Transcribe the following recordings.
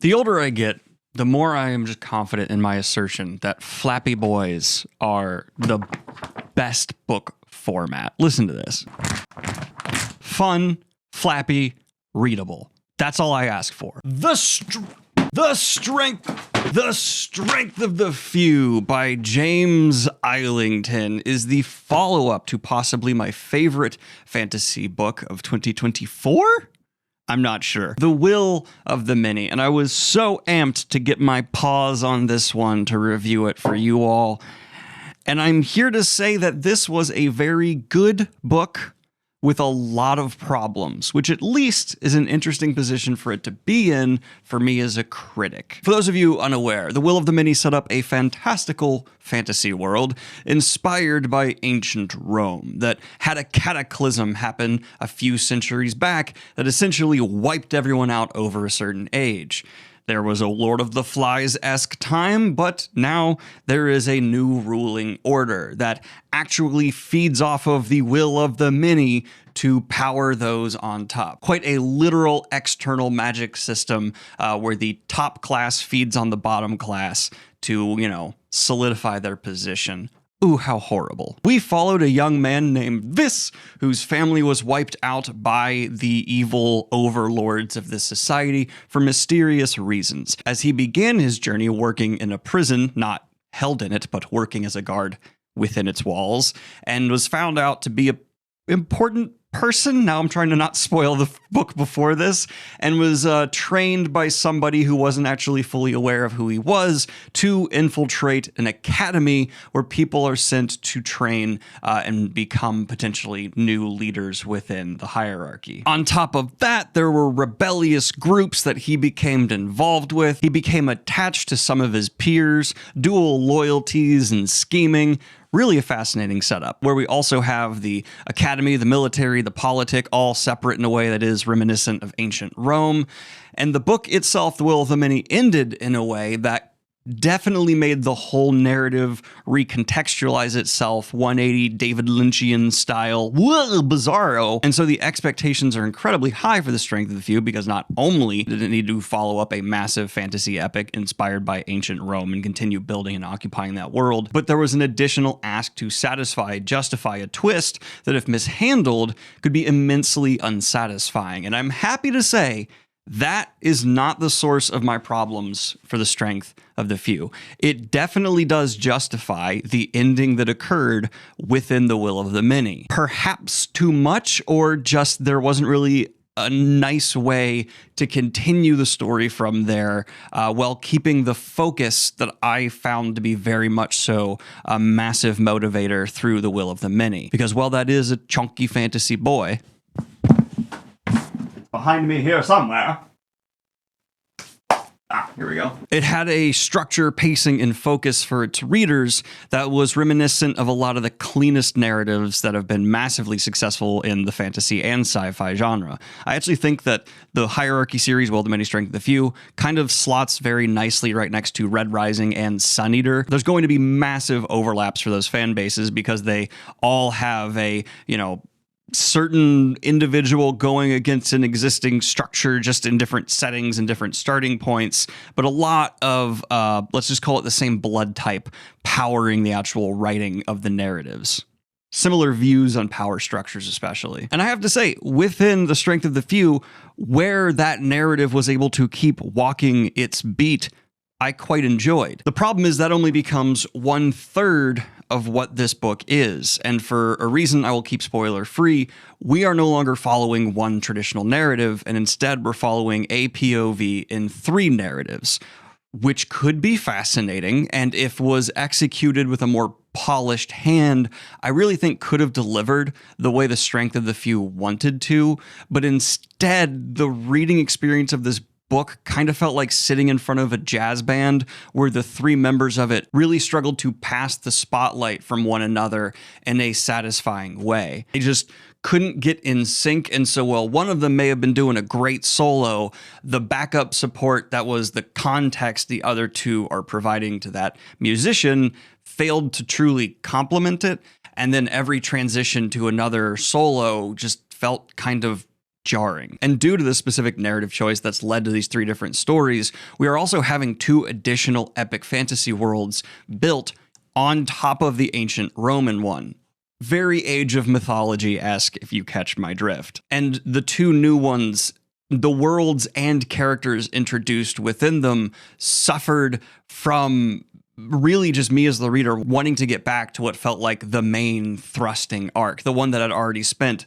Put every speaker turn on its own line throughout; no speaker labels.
The older I get, the more I am just confident in my assertion that Flappy Boys are the best book format. Listen to this. Fun, flappy, readable. That's all I ask for. The Strength of the Few by James Islington is the follow-up to possibly my favorite fantasy book of 2024? I'm not sure. The Will of the Many, and I was so amped to get my paws on this one to review it for you all. And I'm here to say that this was a very good book with a lot of problems, which at least is an interesting position for it to be in for me as a critic. For those of you unaware, The Will of the Many set up a fantastical fantasy world inspired by ancient Rome that had a cataclysm happen a few centuries back that essentially wiped everyone out over a certain age. There was a Lord of the Flies-esque time, but now there is a new ruling order that actually feeds off of the will of the many to power those on top. Quite a literal external magic system where the top class feeds on the bottom class to, solidify their position. Ooh, how horrible. We followed a young man named Vis, whose family was wiped out by the evil overlords of this society for mysterious reasons. As he began his journey working in a prison, not held in it, but working as a guard within its walls, and was found out to be an important person. Now I'm trying to not spoil the book before this, and was trained by somebody who wasn't actually fully aware of who he was to infiltrate an academy where people are sent to train and become potentially new leaders within the hierarchy. On top of that, there were rebellious groups that he became involved with. He became attached to some of his peers, dual loyalties and scheming. Really a fascinating setup, where we also have the academy, the military, the politic, all separate in a way that is reminiscent of ancient Rome. And the book itself, The Will of the Many, ended in a way that definitely made the whole narrative recontextualize itself 180 David Lynchian style. Whoa, bizarro. And so the expectations are incredibly high for The Strength of the Few, because not only did it need to follow up a massive fantasy epic inspired by ancient Rome and continue building and occupying that world, but there was an additional ask to justify a twist that, if mishandled, could be immensely unsatisfying. And I'm happy to say that is not the source of my problems for The Strength of the Few. It definitely does justify the ending that occurred within The Will of the Many. Perhaps too much, or just there wasn't really a nice way to continue the story from there while keeping the focus that I found to be very much so a massive motivator through The Will of the Many. Because while that is a chunky fantasy boy, behind me here somewhere. Here we go. It had a structure, pacing, and focus for its readers that was reminiscent of a lot of the cleanest narratives that have been massively successful in the fantasy and sci-fi genre. I actually think that the Hierarchy series, Will of the Many, Strength of the Few, kind of slots very nicely right next to Red Rising and Sun Eater. There's going to be massive overlaps for those fan bases because they all have a, certain individual going against an existing structure, just in different settings and different starting points, but a lot of, let's just call it the same blood type, powering the actual writing of the narratives. Similar views on power structures especially. And I have to say, within The Strength of the Few, where that narrative was able to keep walking its beat, I quite enjoyed. The problem is that only becomes 1/3 of what this book is, and for a reason I will keep spoiler free, we are no longer following one traditional narrative, and instead we're following a POV in 3 narratives, which could be fascinating, and if was executed with a more polished hand, I really think could have delivered the way The Strength of the Few wanted to, but instead the reading experience of this book kind of felt like sitting in front of a jazz band where the 3 members of it really struggled to pass the spotlight from one another in a satisfying way. They just couldn't get in sync, and so while one of them may have been doing a great solo, the backup support that was the context the other 2 are providing to that musician failed to truly complement it, and then every transition to another solo just felt kind of jarring. And due to the specific narrative choice that's led to these 3 different stories, we are also having 2 additional epic fantasy worlds built on top of the ancient Roman one. Very Age of Mythology-esque, if you catch my drift. And the 2 new ones, the worlds and characters introduced within them suffered from really just me as the reader wanting to get back to what felt like the main thrusting arc, the one that I'd already spent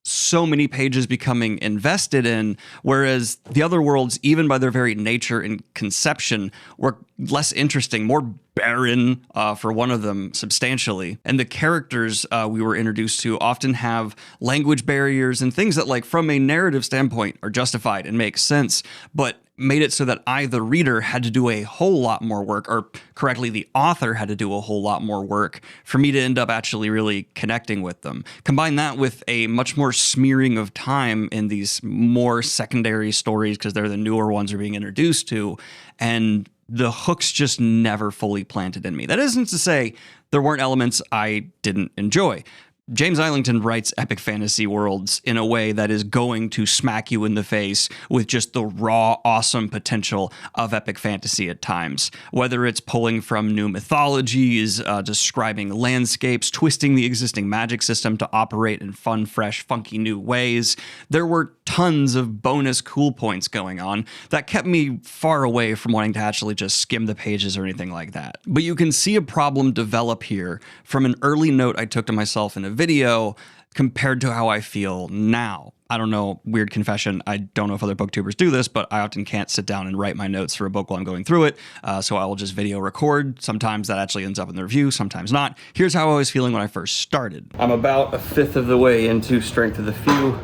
so many pages becoming invested in, whereas the other worlds, even by their very nature and conception, were less interesting, more barren for one of them substantially. And the characters we were introduced to often have language barriers and things that, like, from a narrative standpoint are justified and make sense, but made it so that I, the reader, had to do a whole lot more work, or correctly, the author had to do a whole lot more work for me to end up actually really connecting with them. Combine that with a much more smearing of time in these more secondary stories, because they're the newer ones we're being introduced to, and the hooks just never fully planted in me. That isn't to say there weren't elements I didn't enjoy. James Islington writes epic fantasy worlds in a way that is going to smack you in the face with just the raw, awesome potential of epic fantasy at times. Whether it's pulling from new mythologies, describing landscapes, twisting the existing magic system to operate in fun, fresh, funky new ways, there were tons of bonus cool points going on that kept me far away from wanting to actually just skim the pages or anything like that. But you can see a problem develop here from an early note I took to myself in a video compared to how I feel now. I don't know, weird confession, I don't know if other booktubers do this, but I often can't sit down and write my notes for a book while I'm going through it, so I will just video record. Sometimes that actually ends up in the review, sometimes not. Here's how I was feeling when I first started. I'm about 1/5 of the way into Strength of the Few,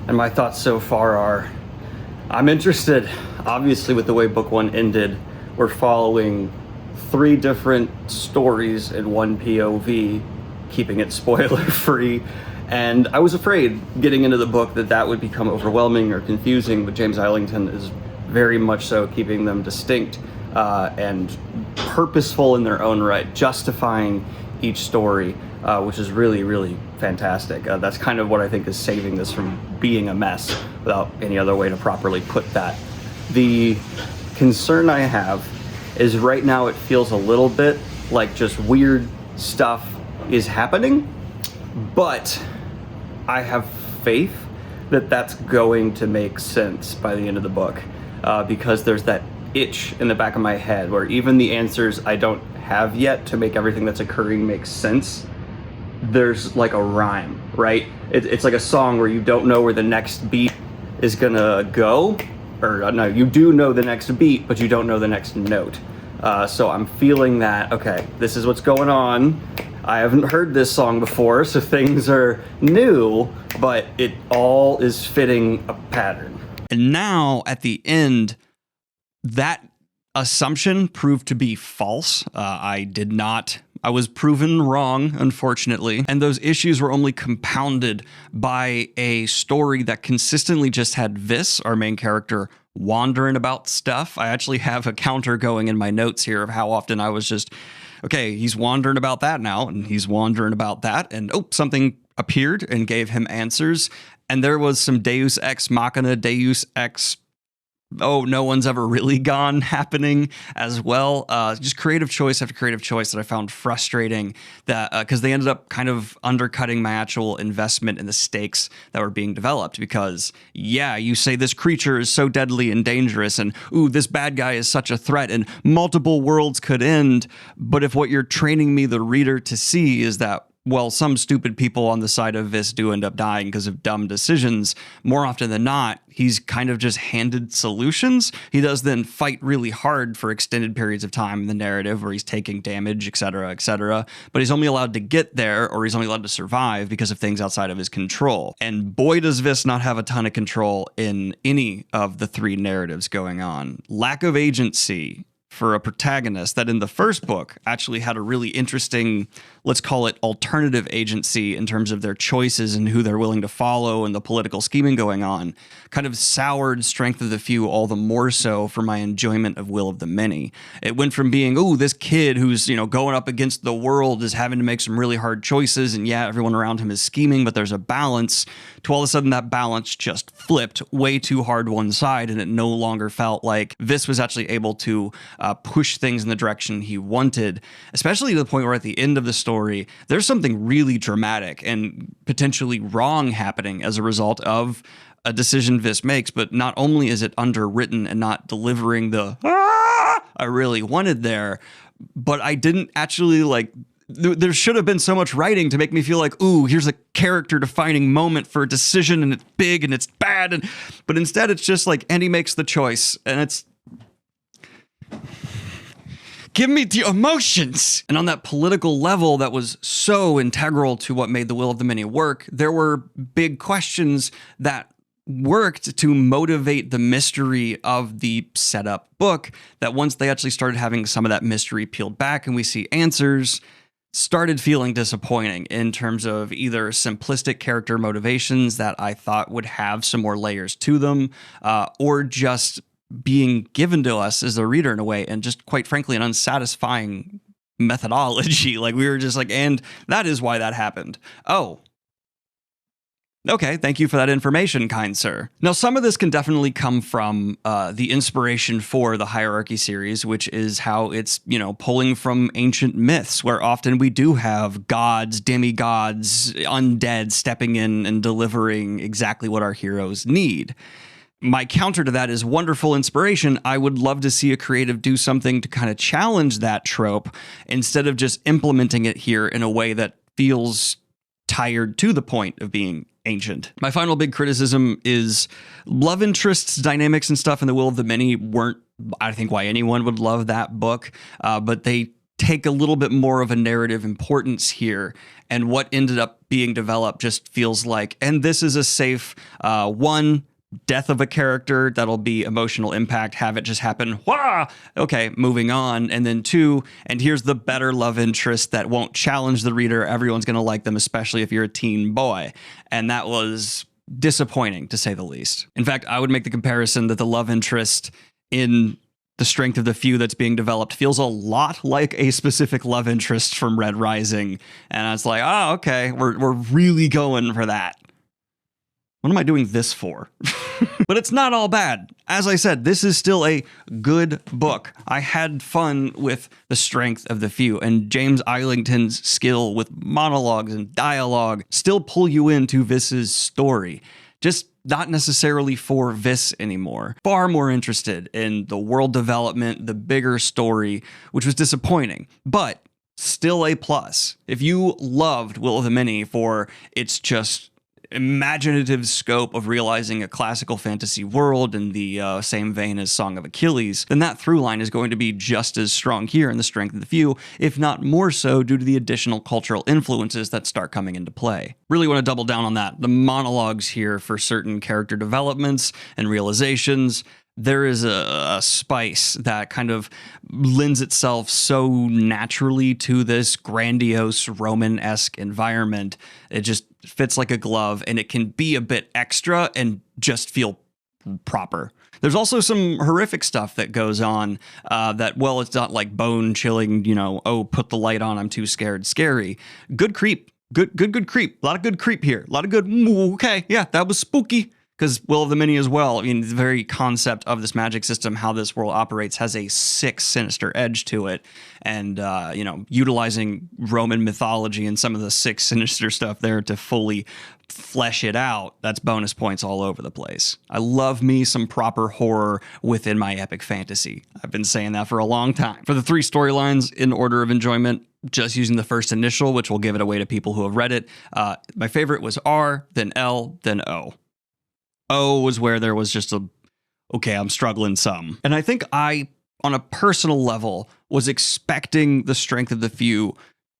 and my thoughts so far are, I'm interested. Obviously, with the way book 1 ended, we're following 3 different stories in one POV, keeping it spoiler free. And I was afraid getting into the book that would become overwhelming or confusing, but James Islington is very much so keeping them distinct and purposeful in their own right, justifying each story, which is really, really fantastic. That's kind of what I think is saving this from being a mess, without any other way to properly put that. The concern I have is right now it feels a little bit like just weird stuff is happening, but I have faith that that's going to make sense by the end of the book, because there's that itch in the back of my head where even the answers I don't have yet to make everything that's occurring make sense, there's like a rhyme, right? It's like a song where you don't know where the next beat is gonna go, or no, you do know the next beat, but you don't know the next note. So I'm feeling that, okay, this is what's going on. I haven't heard this song before, so things are new, but it all is fitting a pattern. And now, at the end, that assumption proved to be false. I was proven wrong, unfortunately, and those issues were only compounded by a story that consistently just had Vis, our main character, wandering about stuff. I actually have a counter going in my notes here of how often I was just, okay, he's wandering about that now, and he's wandering about that, and oh, something appeared and gave him answers, and there was some Deus Ex Machina, Deus Ex, oh, no one's ever really gone happening as well. Just creative choice after creative choice that I found frustrating, that because they ended up kind of undercutting my actual investment in the stakes that were being developed. Because, yeah, you say this creature is so deadly and dangerous, and ooh, this bad guy is such a threat, and multiple worlds could end. But if what you're training me, the reader, to see is that, well, some stupid people on the side of Vis do end up dying because of dumb decisions, more often than not, he's kind of just handed solutions. He does then fight really hard for extended periods of time in the narrative where he's taking damage, etc., but he's only allowed to get there, or he's only allowed to survive because of things outside of his control. And boy, does Vis not have a ton of control in any of the 3 narratives going on. Lack of agency for a protagonist that in the first book actually had a really interesting, let's call it alternative agency in terms of their choices and who they're willing to follow and the political scheming going on, kind of soured Strength of the Few all the more so for my enjoyment of Will of the Many. It went from being, ooh, this kid who's, going up against the world is having to make some really hard choices, and yeah, everyone around him is scheming, but there's a balance, to all of a sudden that balance just flipped way too hard one side, and it no longer felt like Viss was actually able to push things in the direction he wanted, especially to the point where at the end of the story, there's something really dramatic and potentially wrong happening as a result of a decision Viss makes. But not only is it underwritten and not delivering the I really wanted there, but I didn't actually there should have been so much writing to make me feel like, ooh, here's a character defining moment for a decision and it's big and it's bad. But instead it's just like Andy makes the choice and it's, give me the emotions. And on that political level that was so integral to what made the Will of the Many work, there were big questions that worked to motivate the mystery of the setup book, that once they actually started having some of that mystery peeled back and we see answers, started feeling disappointing in terms of either simplistic character motivations that I thought would have some more layers to them, or just being given to us as a reader in a way, and just quite frankly an unsatisfying methodology. Like we were just like, and that is why that happened. Oh, okay, thank you for that information, kind sir. Now, some of this can definitely come from the inspiration for the Hierarchy series, which is how it's, pulling from ancient myths, where often we do have gods, demigods, undead stepping in and delivering exactly what our heroes need. My counter to that is wonderful inspiration. I would love to see a creative do something to kind of challenge that trope instead of just implementing it here in a way that feels tired to the point of being ancient. My final big criticism is love interests, dynamics and stuff in the Will of the Many weren't, I think, why anyone would love that book, but they take a little bit more of a narrative importance here, and what ended up being developed just feels like, and this is a safe one, death of a character that'll be emotional impact, have it just happen, wah, okay, moving on. And then two, and here's the better love interest that won't challenge the reader, everyone's gonna like them, especially if you're a teen boy. And that was disappointing, to say the least. In fact, I would make the comparison that the love interest in the Strength of the Few that's being developed feels a lot like a specific love interest from Red Rising. And I was like, oh, okay, we're really going for that. What am I doing this for? But it's not all bad. As I said, this is still a good book. I had fun with The Strength of the Few, and James Islington's skill with monologues and dialogue still pull you into Viss's story. Just not necessarily for Viss anymore. Far more interested in the world development, the bigger story, which was disappointing, but still a plus. If you loved Will of the Many for its just imaginative scope of realizing a classical fantasy world in the same vein as Song of Achilles, then that through line is going to be just as strong here in The Strength of the Few, if not more so due to the additional cultural influences that start coming into play. Really want to double down on that. The monologues here for certain character developments and realizations, there is a spice that kind of lends itself so naturally to this grandiose Roman-esque environment. It just fits like a glove, and it can be a bit extra and just feel proper. There's also some horrific stuff that goes on that, well, it's not like bone-chilling, oh, put the light on, I'm too scared, scary. Good creep. Good creep. A lot of good creep here. A lot of good, okay, yeah, that was spooky. Because Will of the Many as well, I mean, the very concept of this magic system, how this world operates, has a sick, sinister edge to it. And, utilizing Roman mythology and some of the sick, sinister stuff there to fully flesh it out, that's bonus points all over the place. I love me some proper horror within my epic fantasy. I've been saying that for a long time. For the three storylines in order of enjoyment, just using the first initial, which will give it away to people who have read it, my favorite was R, then L, then O. O was where there was just okay, I'm struggling some. And I think I, on a personal level, was expecting The Strength of the Few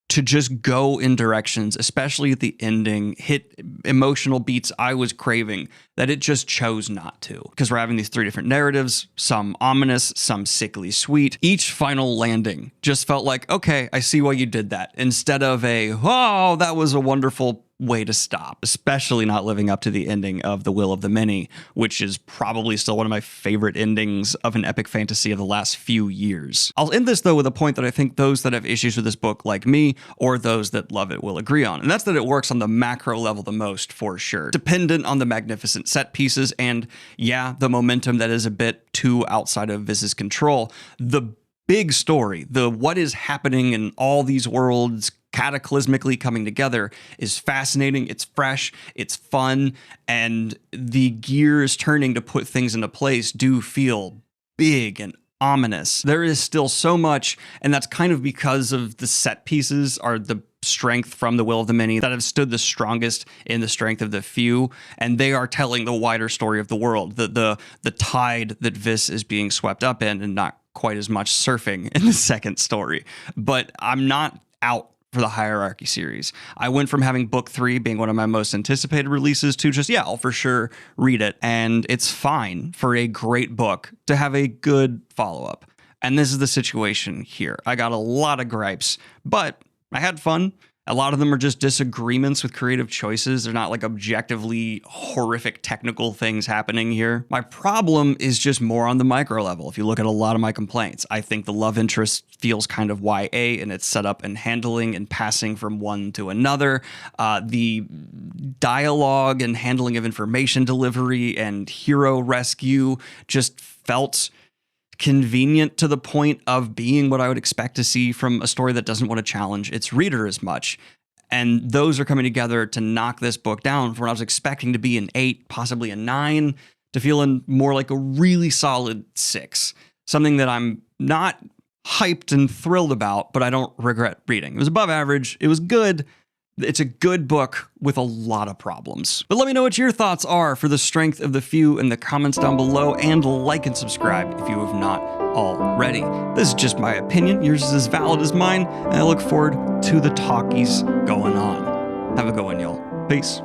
to just go in directions, especially at the ending, hit emotional beats I was craving that it just chose not to. Because we're having these three different narratives, some ominous, some sickly sweet. Each final landing just felt like, okay, I see why you did that. Instead of a, oh, that was a wonderful way to stop, especially not living up to the ending of The Will of the Many, which is probably still one of my favorite endings of an epic fantasy of the last few years. I'll end this though with a point that I think those that have issues with this book like me, or those that love it, will agree on, and that's that it works on the macro level the most, for sure. Dependent on the magnificent set pieces and, yeah, the momentum that is a bit too outside of Viz's control, the big story, the what is happening in all these worlds cataclysmically coming together is fascinating, it's fresh, it's fun, and the gears turning to put things into place do feel big and ominous. There is still so much, and that's kind of because of the set pieces are the strength from The Will of the Many that have stood the strongest in the strength of the few, and they are telling the wider story of the world, the tide that Viz is being swept up in, and not quite as much surfing in the second story. But I'm not out for the Hierarchy series. I went from having book 3 being one of my most anticipated releases to just, yeah, I'll for sure read it. And it's fine for a great book to have a good follow-up. And this is the situation here. I got a lot of gripes, but I had fun. A lot of them are just disagreements with creative choices. They're not like objectively horrific technical things happening here. My problem is just more on the micro level. If you look at a lot of my complaints, I think the love interest feels kind of YA in its setup and handling and passing from one to another. The dialogue and handling of information delivery and hero rescue just felt convenient to the point of being what I would expect to see from a story that doesn't want to challenge its reader as much. And those are coming together to knock this book down from what I was expecting to be an 8, possibly a 9, to feeling more like a really solid 6. Something that I'm not hyped and thrilled about, but I don't regret reading. It was above average. It was good. It's a good book with a lot of problems. But let me know what your thoughts are for The Strength of the Few in the comments down below, and like and subscribe if you have not already. This is just my opinion. Yours is as valid as mine, and I look forward to the talkies going on. Have a good one, y'all. Peace.